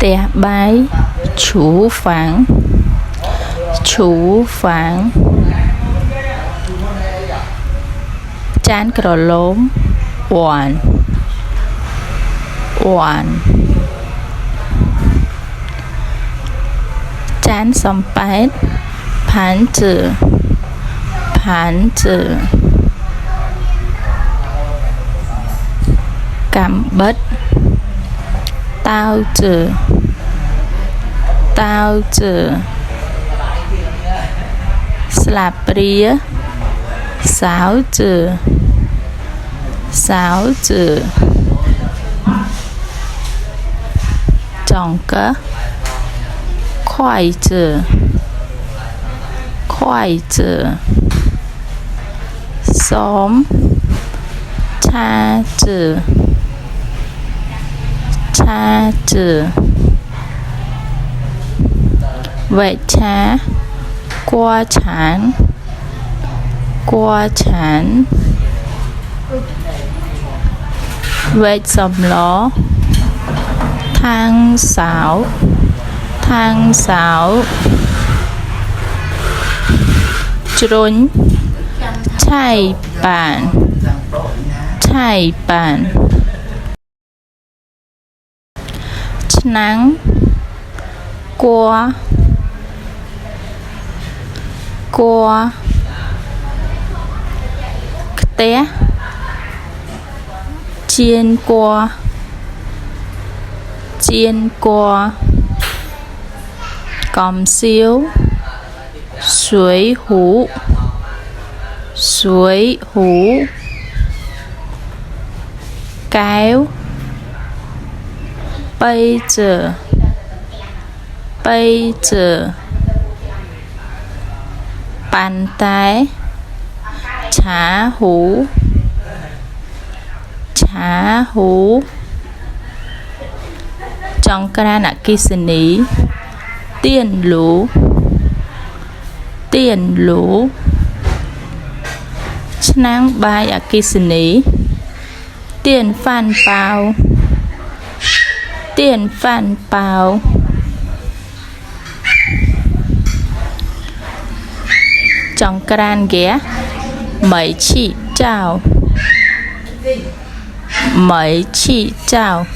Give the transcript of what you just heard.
Tè bái chủ phản chán cờ lốm hoàn chán xóm bát phán chữ cảm bất tao chữ slap ria sáu chữ tròn cớ khoai chữ xóm cha chữ vậy cha qua chán vậy sầm ló thang sáo trốn chai bàn nắng qua té chiên qua còm xíu suối hú kéo bây giờ bàn tay chả hú trong cái nạ kỳ sinh ý tiền lũ nắng bài ở kỳ sinh ý tiền phan bao trong can ghé mấy chị chào